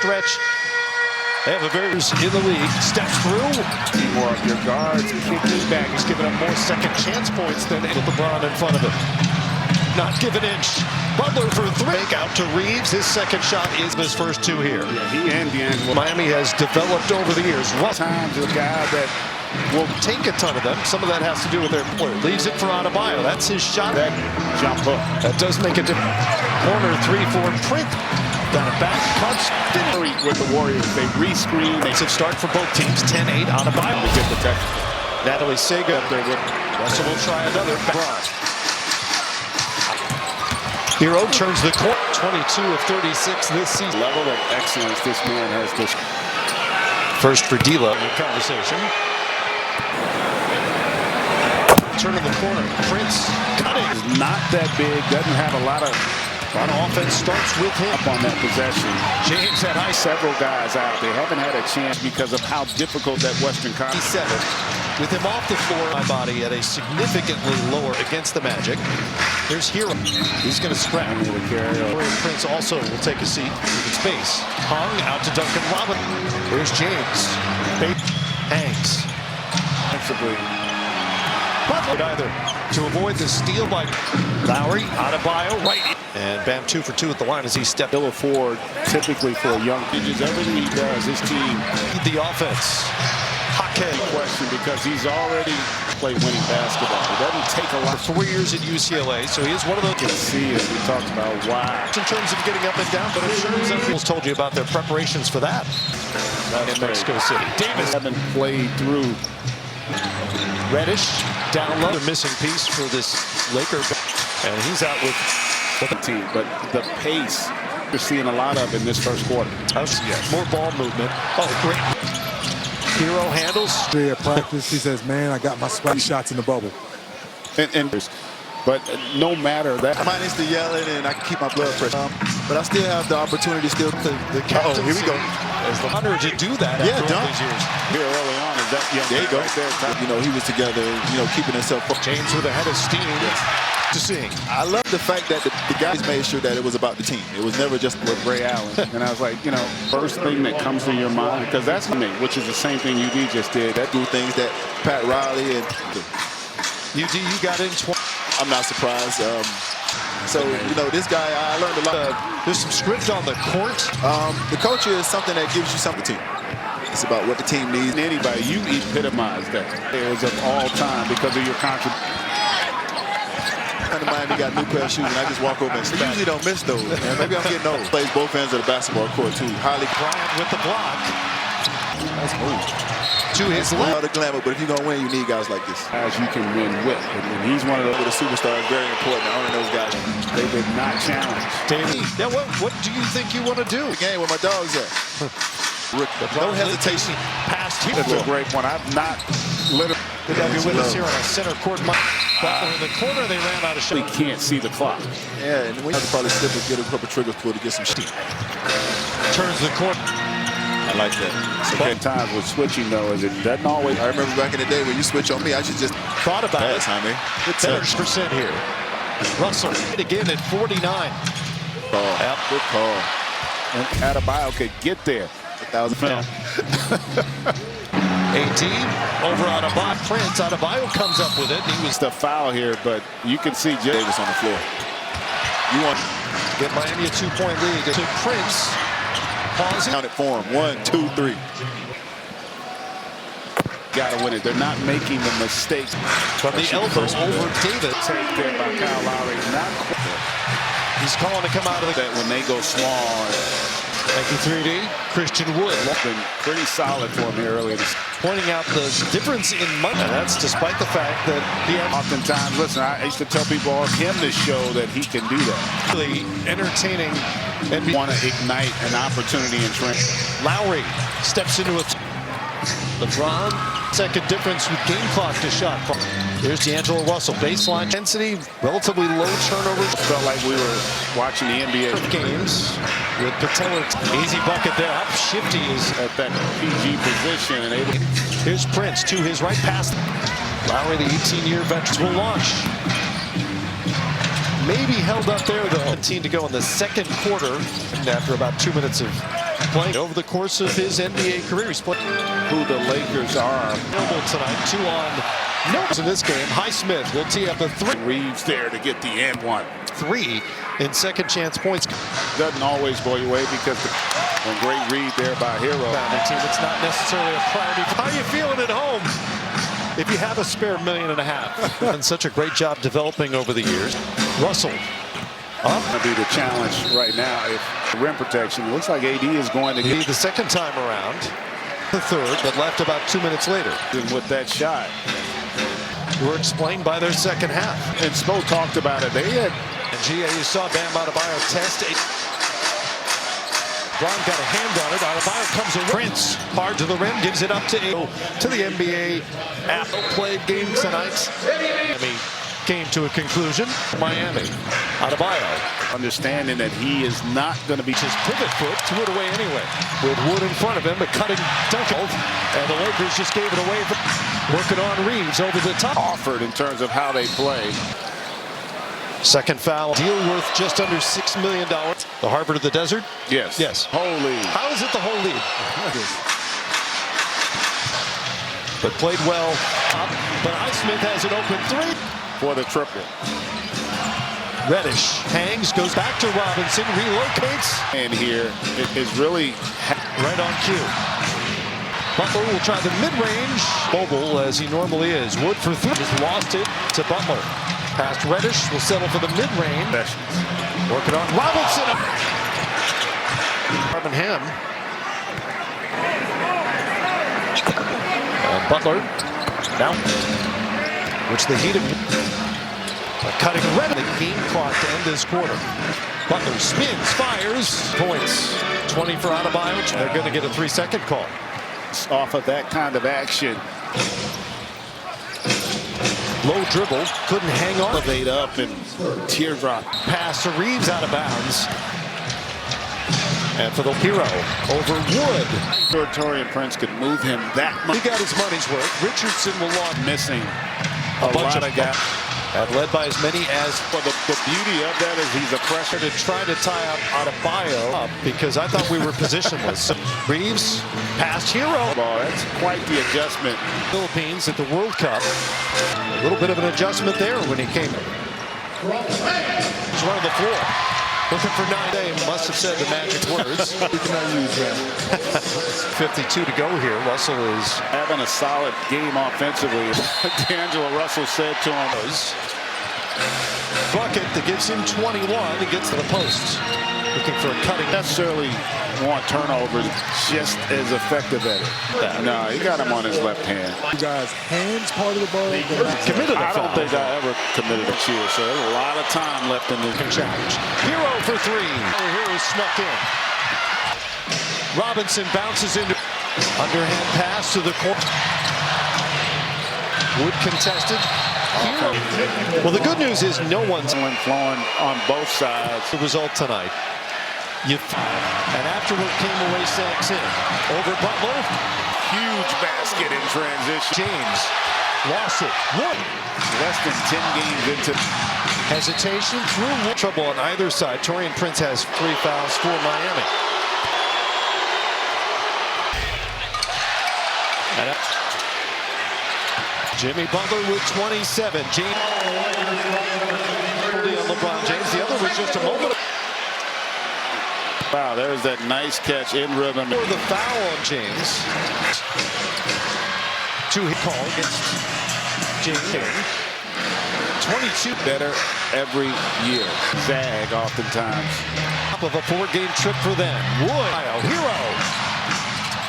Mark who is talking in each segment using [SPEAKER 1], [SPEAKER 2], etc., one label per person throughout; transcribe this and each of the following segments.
[SPEAKER 1] stretch. They have a very in the league. Steps through.
[SPEAKER 2] Teamwork, your guards kicking back.
[SPEAKER 1] He's giving up more second chance points than with LeBron in front of him. Not give an inch. Butler for three. Out to Reeves. His second shot is his first two here.
[SPEAKER 2] Yeah, he and D'Angelo.
[SPEAKER 1] Miami has developed over the years.
[SPEAKER 2] Times a guy that
[SPEAKER 1] will take a ton of them. Some of that has to do with their player. Leaves it for Adebayo. That's his shot.
[SPEAKER 2] that jump hook.
[SPEAKER 1] That does make a difference. Corner 3-4 print. Got a back punch.
[SPEAKER 2] With the Warriors, they re-screen.
[SPEAKER 1] Makes it start for both teams. 10-8 Adebayo.
[SPEAKER 2] To get protected.
[SPEAKER 1] Natalie Sega up there with Russell will try another. Hero turns the court. 22 of 36 this season.
[SPEAKER 2] Level of excellence this man has this.
[SPEAKER 1] First for D'Lo in the conversation. Turn in the corner. Prince cutting.
[SPEAKER 2] Is not that big. Doesn't have a lot of.
[SPEAKER 1] On offense starts with him.
[SPEAKER 2] Up on that possession.
[SPEAKER 1] James had high.
[SPEAKER 2] Several guys out. They haven't had a chance because of how difficult that Western Conference.
[SPEAKER 1] 7. With him off the floor, my body at a significantly lower against the Magic. Here's Hero. He's going to scrap. Prince also will take a seat. Even space. Hung out to Duncan Robinson. There's James. Hanks.
[SPEAKER 2] Defensively.
[SPEAKER 1] Either to avoid the steal by Lowry, Adebayo, right. And Bam 2 for 2 at the line as he stepped.
[SPEAKER 2] He'll afford typically for a young. Everything he does, his team.
[SPEAKER 1] The offense. Hockey
[SPEAKER 2] Question because he's already played winning basketball. It doesn't take a lot.
[SPEAKER 1] 4 years at UCLA, so he is one of those.
[SPEAKER 2] You can see as we talked about why.
[SPEAKER 1] In terms of getting up and down, but in terms of people told you about their preparations for that. In Mexico City. Davis
[SPEAKER 2] haven't played through.
[SPEAKER 1] Reddish down low. The missing piece for this Laker, and he's out with
[SPEAKER 2] The team, but the pace you're seeing a lot of in this first quarter.
[SPEAKER 1] Yes. More ball movement. Oh, great. Hero handles.
[SPEAKER 3] At practice, he says, man, I got my sweaty shots in the bubble.
[SPEAKER 2] But no matter that.
[SPEAKER 4] I might need to yell it and I can keep my blood pressure. But I still have the opportunity still to the captaincy.
[SPEAKER 1] Oh, here we go. As the honor to do that after all these years.
[SPEAKER 2] Here early on is that young.
[SPEAKER 4] There you go.
[SPEAKER 2] Right there.
[SPEAKER 4] You know, he was together, you know, keeping himself up.
[SPEAKER 1] James with a head of steam. To seeing.
[SPEAKER 4] I love the fact that the guys made sure that it was about the team. It was never just
[SPEAKER 2] with Ray Allen. And I was like, you know, first thing that comes to your mind, because that's me, which is the same thing UD just did.
[SPEAKER 4] that do things that Pat Riley and
[SPEAKER 1] UD, you got in 20.
[SPEAKER 4] I'm not surprised. So, you know, this guy, I learned a lot.
[SPEAKER 1] There's some script on the court.
[SPEAKER 4] The culture is something that gives you something to. It's about what the team needs.
[SPEAKER 2] Anybody, you epitomize that. It was of all time because of your contribution.
[SPEAKER 4] Miami got a new pair of shoes, and I just walk over and usually don't miss those. Man, maybe I'm getting old. Plays both ends of the basketball court, too. Highly
[SPEAKER 1] Bryant with the block.
[SPEAKER 4] nice move.
[SPEAKER 1] To his
[SPEAKER 4] All
[SPEAKER 1] left.
[SPEAKER 4] the glamour, but if you're going to win, you need guys like this.
[SPEAKER 2] As you can win with. And he's one of those.
[SPEAKER 4] With a superstar is very important. I honor those guys.
[SPEAKER 2] They did not challenge.
[SPEAKER 1] David. Now, what do you think you want to do?
[SPEAKER 4] The game where my dog's at. No hesitation.
[SPEAKER 1] Past here.
[SPEAKER 2] That's a great one. I've not literally.
[SPEAKER 1] Good to have you with us here on our center court. In the corner, they ran out of shot.
[SPEAKER 2] We can't see the clock.
[SPEAKER 4] Yeah, and we have to probably slip and get a couple triggers to get some steam.
[SPEAKER 1] Turns the court.
[SPEAKER 4] I like that.
[SPEAKER 2] So good times with switching, though, is it doesn't always.
[SPEAKER 4] I remember back in the day when you switch on me, I should just
[SPEAKER 1] Thought about
[SPEAKER 4] pass,
[SPEAKER 1] it.
[SPEAKER 4] Jaime. Good
[SPEAKER 1] Better
[SPEAKER 4] touch.
[SPEAKER 1] percent here. Russell again at 49.
[SPEAKER 4] Call.
[SPEAKER 1] Yep.
[SPEAKER 4] Good call.
[SPEAKER 2] And Adebayo could get there.
[SPEAKER 4] 1,000 pounds.
[SPEAKER 1] 18 over Adebayo. Prince Adebayo comes up with it. He was
[SPEAKER 2] The foul here, but you can see
[SPEAKER 4] Davis on the floor.
[SPEAKER 1] You want to get Miami a 2-point lead. To Prince. Pausing.
[SPEAKER 4] Counted for him. 1, 2, 3.
[SPEAKER 2] got to win it. They're not making the mistakes.
[SPEAKER 1] From the elbow over Davis.
[SPEAKER 2] Take there by Kyle Lowry. Not quite.
[SPEAKER 1] He's calling to come out of the.
[SPEAKER 2] That when they go small.
[SPEAKER 1] Thank you, 3D. Christian Wood.
[SPEAKER 2] Been pretty solid for him here earlier.
[SPEAKER 1] Pointing out the difference in money. That's despite the fact that he had
[SPEAKER 2] Oftentimes, listen, I used to tell people on him to show that he can do that.
[SPEAKER 1] really entertaining. And
[SPEAKER 2] Want to ignite an opportunity in training.
[SPEAKER 1] Lowry steps into a. LeBron, second difference with game clock to shot. There's D'Angelo Russell. Baseline intensity, relatively low turnovers.
[SPEAKER 2] Felt like we were watching the NBA
[SPEAKER 1] Games with Pateller. Easy bucket there. Up shifty is
[SPEAKER 2] at that PG position and able.
[SPEAKER 1] Here's Prince to his right pass. Lowry, the 18-year veteran, will launch. Maybe held up there, though. 17 to go in the second quarter. And after about 2 minutes of Playing over the course of his NBA career. He's played
[SPEAKER 2] Who the Lakers are.
[SPEAKER 1] available tonight. 2 on no in this game. Highsmith will tee up a 3.
[SPEAKER 2] Reeves there to get the and one.
[SPEAKER 1] 3 in second chance points.
[SPEAKER 2] Doesn't always blow you away because a great read there by Hero.
[SPEAKER 1] Founding team, it's not necessarily a priority. How are you feeling at home? If you have a spare $1.5 million. Done such a great job developing over the years. Russell up.
[SPEAKER 2] Going to be the challenge right now. If rim protection, it looks like AD is going to get
[SPEAKER 1] The second time around. The third, but left about 2 minutes later.
[SPEAKER 2] with that shot.
[SPEAKER 1] Were explained by their second half.
[SPEAKER 2] And Spo talked about it. They had
[SPEAKER 1] And GA, you saw Bam Adebayo test. Brown got a hand on it. Adebayo comes in. Prince hard to the rim, gives it up to the NBA app. Played game tonight. Miami came to a conclusion. Miami. Adebayo.
[SPEAKER 2] understanding that he is not going to be
[SPEAKER 1] His pivot foot threw it away anyway. With Wood in front of him, a cutting dunk. And the Lakers just gave it away. Working on Reeves over the top.
[SPEAKER 2] offered in terms of how they play.
[SPEAKER 1] Second foul. Deal worth just under $6 million. The Harvard of the Desert?
[SPEAKER 2] Yes.
[SPEAKER 1] Yes.
[SPEAKER 2] Holy.
[SPEAKER 1] How is it the whole league? But played well. But Highsmith has an open 3.
[SPEAKER 2] For the triple.
[SPEAKER 1] Reddish hangs, goes back to Robinson, relocates.
[SPEAKER 2] And here it is really
[SPEAKER 1] Right on cue. Butler will try the mid-range. Mobile as he normally is. Wood for 3. Just lost it to Butler. Past Reddish, will settle for the mid-range. Working on Robinson. Marvin Ham. And Butler. Now, which the heat of cutting red. The game clock to end this quarter. Butler spins, fires, points. 20 for Adebayo. They're going to get a 3-second call.
[SPEAKER 2] off of that kind of action.
[SPEAKER 1] Low dribble, couldn't hang on.
[SPEAKER 2] Elevate up and teardrop.
[SPEAKER 1] Pass to Reeves out of bounds. And for the Hero over Wood.
[SPEAKER 2] Torian Prince could move him that much.
[SPEAKER 1] He got his money's worth. Richardson will launch.
[SPEAKER 2] Missing
[SPEAKER 1] A
[SPEAKER 2] a
[SPEAKER 1] bunch
[SPEAKER 2] lot
[SPEAKER 1] of
[SPEAKER 2] of guys.
[SPEAKER 1] And led by as many as
[SPEAKER 2] But the beauty of that is he's a pressure
[SPEAKER 1] to try to tie up Adebayo up because I thought we were positionless. So Reeves past Hero.
[SPEAKER 2] ball. That's quite the adjustment.
[SPEAKER 1] Philippines at the World Cup. A little bit of an adjustment there when he came in. He's running the floor. Looking for 9 days. Must have said the magic words.
[SPEAKER 3] We cannot use that.
[SPEAKER 1] 52 to go here. Russell is
[SPEAKER 2] Having a solid game offensively. D'Angelo Russell said to him,
[SPEAKER 1] bucket that gives him 21 and gets to the post. Looking for a cutting.
[SPEAKER 2] necessarily want turnovers, just as effective at it. No, he got him on his left hand.
[SPEAKER 3] You guys, hands part of the ball.
[SPEAKER 1] Committed a
[SPEAKER 2] I don't
[SPEAKER 1] foul.
[SPEAKER 2] think I ever committed a cheer, so there's a lot of time left in this.
[SPEAKER 1] Challenge. Hero for 3. Hero snuck in. Robinson bounces into underhand pass to the court. Wood contested. Hero. Well, the good news is no one's
[SPEAKER 2] Went flowing on both sides.
[SPEAKER 1] the result tonight. And afterward came away Saxon. Over Butler.
[SPEAKER 2] Huge basket in transition.
[SPEAKER 1] James lost it. Wood.
[SPEAKER 2] Less than 10 games into.
[SPEAKER 1] Hesitation through Wood. Trouble on either side. Torian Prince has 3 fouls for Miami. And Jimmy Butler with 27. James on LeBron James. The other was just a moment.
[SPEAKER 2] Wow, there's that nice catch in rhythm.
[SPEAKER 1] For the foul on James. 2 hit call against James. 22
[SPEAKER 2] Better every year. Zag oftentimes.
[SPEAKER 1] top of a 4-game trip for them. Wood, Hero.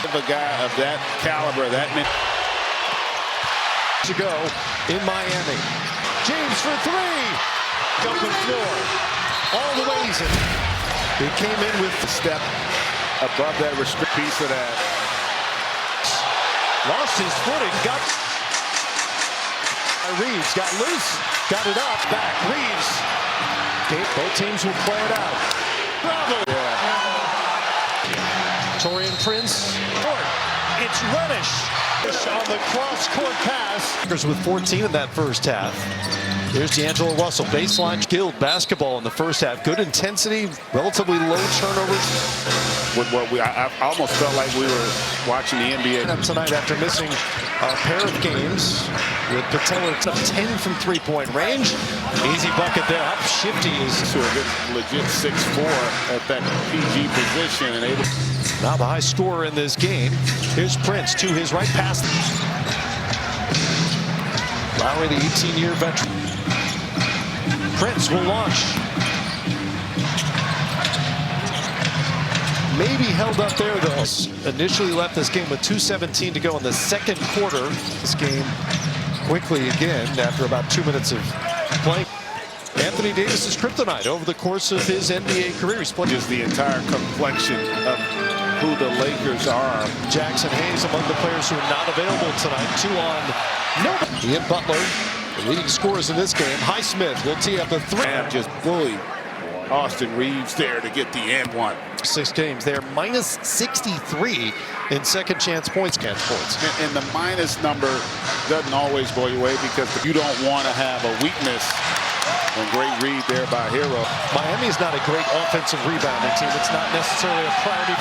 [SPEAKER 2] Of a guy of that caliber, that many.
[SPEAKER 1] To go in Miami. James for 3. Open floor. All the ways in. He came in with the
[SPEAKER 2] Step above that restrict piece of that.
[SPEAKER 1] lost his footing. Got Reeves got loose. Got it up. Back. Reeves. Both teams will play it out. Bravo. Torian Prince. It's Reddish on the cross-court pass. With 14 in that first half. Here's D'Angelo Russell, baseline skilled basketball in the first half. Good intensity, relatively low turnovers.
[SPEAKER 2] With what I almost felt like we were watching the NBA
[SPEAKER 1] Tonight after missing a pair of games with Patella up 10 from three-point range. Easy bucket there. Up shifty is
[SPEAKER 2] to a good legit 6'4" at that PG position and able.
[SPEAKER 1] now the high scorer in this game. Here's Prince to his right pass. Lowry, the 18-year veteran. Prince will launch. Maybe held up there, though. Initially left this game with 2:17 to go in the second quarter. This game quickly again after about 2 minutes of play. Anthony Davis's kryptonite over the course of his NBA career. He's played
[SPEAKER 2] Just the entire complexion of who the Lakers are.
[SPEAKER 1] Jackson Hayes among the players who are not available tonight. 2 on nobody. Ian Butler, the leading scorers in this game. Highsmith will tee up a 3.
[SPEAKER 2] And just bullied Austin Reeves there to get the and one.
[SPEAKER 1] 6 games. They're minus 63 in second chance points.
[SPEAKER 2] And the minus number doesn't always blow you away because you don't want to have a weakness. And great read there by Hero.
[SPEAKER 1] Miami is not a great offensive rebounding team. It's not necessarily a priority.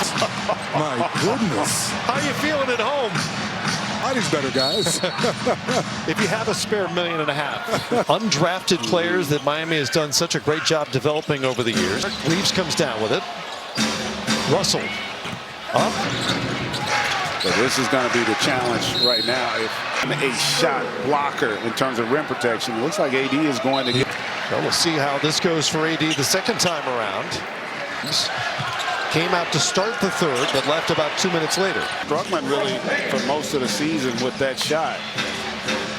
[SPEAKER 3] My goodness.
[SPEAKER 1] How are you feeling at home?
[SPEAKER 3] Heidi's better, guys.
[SPEAKER 1] If you have a spare $1.5 million. Undrafted players that Miami has done such a great job developing over the years. Reeves comes down with it. Russell up.
[SPEAKER 2] But this is going to be the challenge right now. If a shot blocker in terms of rim protection, it looks like AD is going to get.
[SPEAKER 1] Well, we'll see how this goes for AD the second time around. Came out to start the third, but left about 2 minutes later.
[SPEAKER 2] Drummond really, for most of the season with that shot.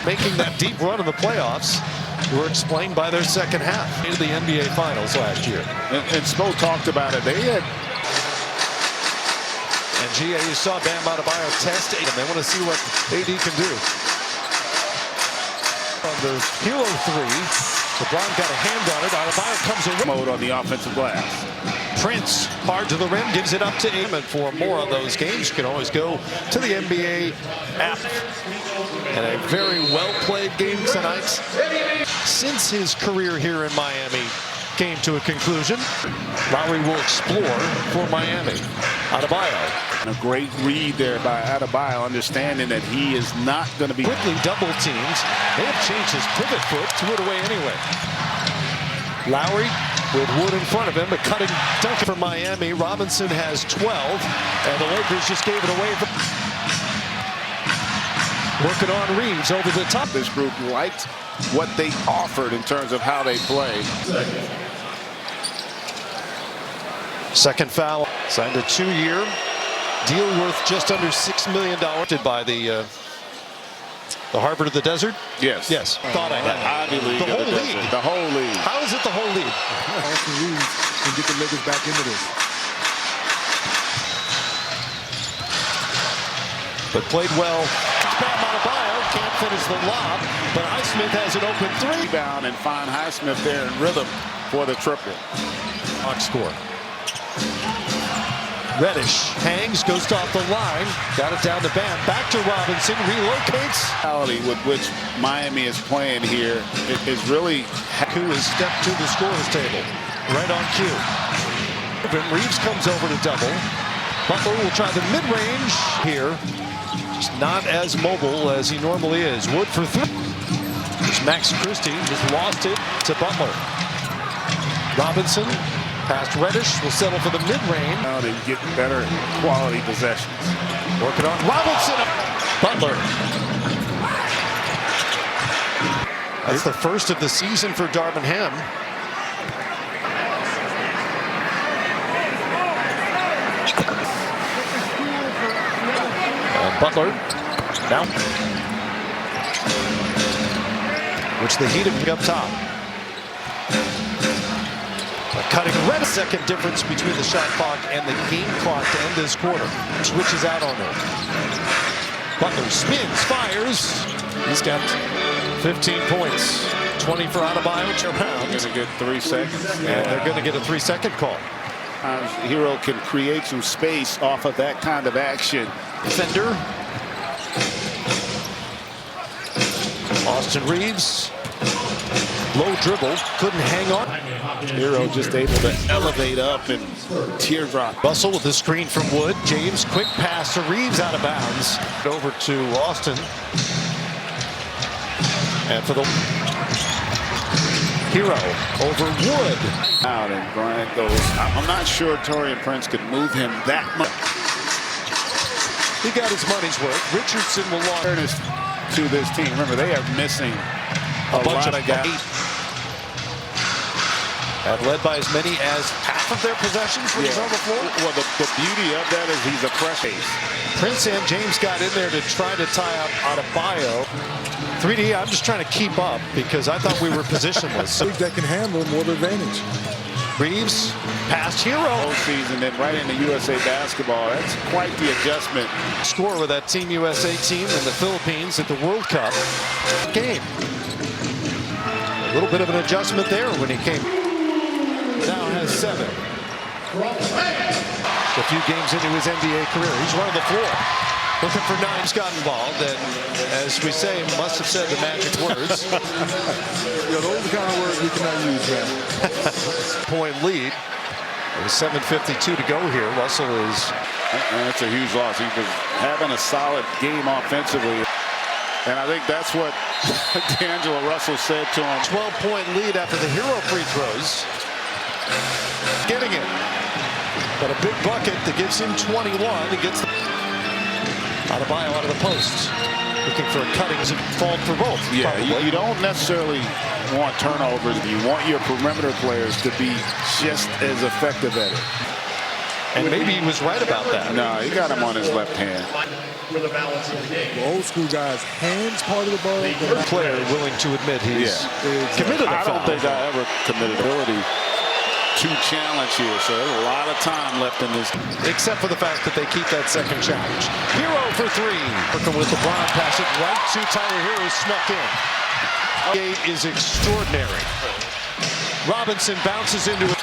[SPEAKER 1] Making that deep run in the playoffs were explained by their second half into the NBA Finals last year.
[SPEAKER 2] And Spo talked about it. They had.
[SPEAKER 1] And GA, you saw Bam Adebayo test and they want to see what AD can do. On the hero 3. LeBron got a hand on it. Adebayo comes in
[SPEAKER 2] Mode on the offensive glass.
[SPEAKER 1] Prince hard to the rim, gives it up to him. And for more on those games, you can always go to the NBA app. And a very well-played game tonight. Since his career here in Miami came to a conclusion, Lowry will explore for Miami. Adebayo.
[SPEAKER 2] And a great read there by Adebayo, understanding that he is not going to be
[SPEAKER 1] Quickly double teams. They have changed his pivot foot, threw it away anyway. Lowry with Wood in front of him, but cutting dunk for Miami. Robinson has 12, and the Lakers just gave it away. Working on Reeves over the top.
[SPEAKER 2] This group liked what they offered in terms of how they play.
[SPEAKER 1] Second foul. Signed a 2-year deal worth just under $6 million. By the Harvard of the Desert?
[SPEAKER 2] Yes.
[SPEAKER 1] Yes. Thought I had.
[SPEAKER 2] Ivy League.
[SPEAKER 1] The whole league.
[SPEAKER 2] The whole league.
[SPEAKER 1] How is it the whole league?
[SPEAKER 3] Austin Reeves can get the Lakers back into this.
[SPEAKER 1] But played well. Bam Adebayo can't finish the lob, but Highsmith has an open 3.
[SPEAKER 2] Rebound and find Highsmith there in rhythm for the triple.
[SPEAKER 1] Box score. Reddish hangs, goes off the line, got it down to Bam, back to Robinson, relocates.
[SPEAKER 2] With which Miami is playing here is really.
[SPEAKER 1] Who has stepped to the scorer's table, right on cue. Reeves comes over to double. Butler will try the mid-range here. Just not as mobile as he normally is. Wood for 3. It's Max Christie, just lost it to Butler. Robinson. Past Reddish will settle for the mid-range.
[SPEAKER 2] Now they get better quality possessions.
[SPEAKER 1] Working on Robinson. Butler. That's the first of the season for Darvin Ham. And Butler now. Which the Heat have picked up top. Cutting red. Second difference between the shot clock and the game clock to end this quarter. Switches out on it. Butler spins, fires. He's got 15 points. 20 for Adebayo.
[SPEAKER 2] They're going to get 3 seconds.
[SPEAKER 1] And they're going to get a 3-second call.
[SPEAKER 2] Hero can create some space off of that kind of action.
[SPEAKER 1] Defender. Austin Reeves. Low dribble, couldn't hang on.
[SPEAKER 2] Hero just able to elevate up and teardrop.
[SPEAKER 1] Russell with the screen from Wood. James, quick pass to Reeves out of bounds. Over to Austin. And for the Hero over Wood.
[SPEAKER 2] Out and Bryant goes. I'm not sure Taurean Prince could move him that much.
[SPEAKER 1] He got his money's worth. Richardson will launch
[SPEAKER 2] Fairness to this team. Remember, they are missing a
[SPEAKER 1] bunch
[SPEAKER 2] lot
[SPEAKER 1] of
[SPEAKER 2] of guys.
[SPEAKER 1] Have led by as many as half of their possessions when he's on the floor.
[SPEAKER 2] Well, the beauty of that is he's a press ace.
[SPEAKER 1] Prince and James got in there to try to tie up Adebayo. 3D, I'm just trying to keep up because I thought we were positionless. So
[SPEAKER 3] That can handle more advantage.
[SPEAKER 1] Reeves, past Hero.
[SPEAKER 2] Season, then right into USA Basketball. That's quite the adjustment.
[SPEAKER 1] Score with that Team USA team in the Philippines at the World Cup game. A little bit of an adjustment there when he came. Now has 7. A few games into his NBA career. He's running the floor. Looking for 9. He's got involved, and as we say, must have said the magic words.
[SPEAKER 3] Yeah, those are the kind of words we cannot use, man.
[SPEAKER 1] Point lead. With 7:52 to go here. Russell is.
[SPEAKER 2] And it's a huge loss. He was having a solid game offensively. And I think that's what D'Angelo Russell said to him.
[SPEAKER 1] 12-point lead after the Hero free throws. Getting it. But a big bucket that gives him 21. He gets the Adebayo out of the post. Looking for a cutting fault for both.
[SPEAKER 2] Yeah, you don't necessarily want turnovers. You want your perimeter players to be just as effective at it.
[SPEAKER 1] And maybe he was right about that.
[SPEAKER 2] No, he got him on his left hand.
[SPEAKER 3] The old school guys, hands part of the ball. But
[SPEAKER 1] Player willing to admit he's committed a
[SPEAKER 2] I
[SPEAKER 1] foul.
[SPEAKER 2] don't think I ever committed ability to challenge here, so there's a lot of time left in this.
[SPEAKER 1] Except for the fact that they keep that second challenge. Hero for 3. Working with LeBron, pass it right to Tyler Hero, snuck in. Gate is extraordinary. Robinson bounces into it.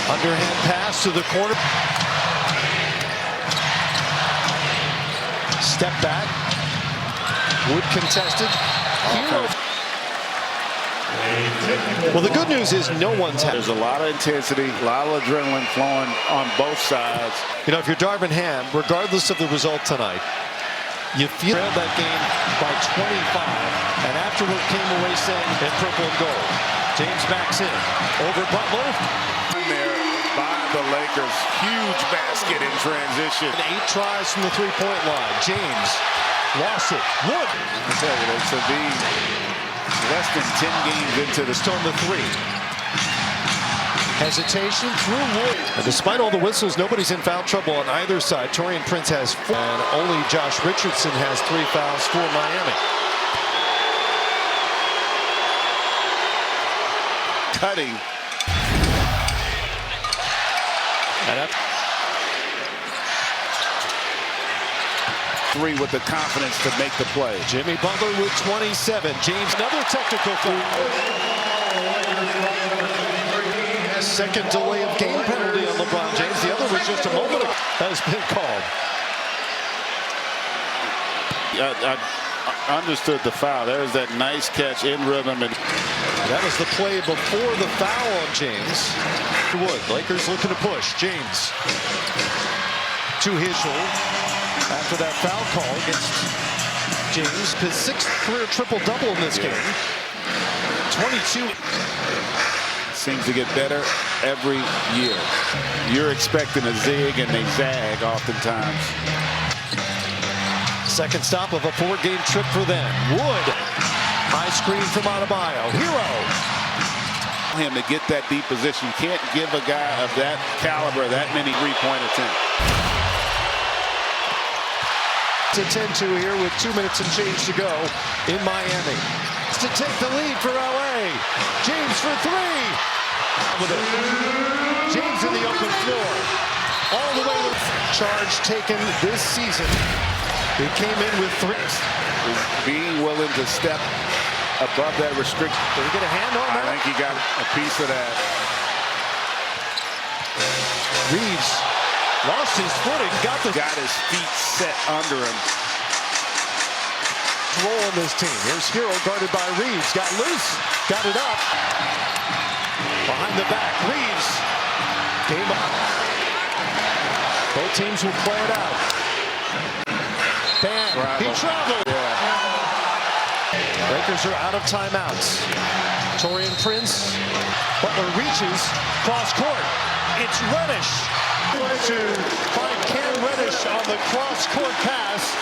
[SPEAKER 1] Underhand pass to the corner. Step back. Wood contested. Hero. Well, the good news is no one's had.
[SPEAKER 2] There's a lot of intensity, a lot of adrenaline flowing on both sides.
[SPEAKER 1] You know, if you're Darvin Ham, regardless of the result tonight, you feel that game by 25. And afterward came away saying in purple and gold. James backs in. Over Butler.
[SPEAKER 2] There by the Lakers. Huge basket in transition.
[SPEAKER 1] 8 tries from the three-point line. James lost it. Wood.
[SPEAKER 2] I tell you, to be less than 10 games into the
[SPEAKER 1] On the 3. Hesitation through Wood. And despite all the whistles, nobody's in foul trouble on either side. Taurean Prince has 4. And only Josh Richardson has 3 fouls for Miami.
[SPEAKER 2] cutting.
[SPEAKER 1] And
[SPEAKER 2] three with the confidence to make the play.
[SPEAKER 1] Jimmy Butler with 27. James, another technical foul. Second delay of game penalty on LeBron James. The other was just a moment ago. That has been called.
[SPEAKER 2] I understood the foul. There's that nice catch in rhythm. And
[SPEAKER 1] that was the play before the foul on James. Wood, Lakers looking to push. James to his shoulder. After that foul call against James, his 6th career triple-double in this game. 22.
[SPEAKER 2] Seems to get better every year. You're expecting a zig and they zag oftentimes.
[SPEAKER 1] Second stop of a 4-game trip for them. Wood. High screen from Adebayo. Hero.
[SPEAKER 2] Him to get that deep position. You can't give a guy of that caliber that many three-point attempts.
[SPEAKER 1] To 10-2 here with 2 minutes and change to go in Miami. To take the lead for LA. James for 3. James in the open floor. All the way with charge taken this season. He came in with 3.
[SPEAKER 2] Being willing to step above that restriction.
[SPEAKER 1] Did he get a hand on that?
[SPEAKER 2] I think he got a piece of that.
[SPEAKER 1] Reeves lost his footing. Got his
[SPEAKER 2] feet set under him.
[SPEAKER 1] role in this team. Here's Hero guarded by Reeves. Got loose. Got it up. Behind the back. Reeves. Game up. Both teams will play it out. Bam. He traveled. Lakers are out of timeouts. Taurean Prince. Butler reaches. Cross court. It's Reddish. To find Cam Reddish on the cross court pass.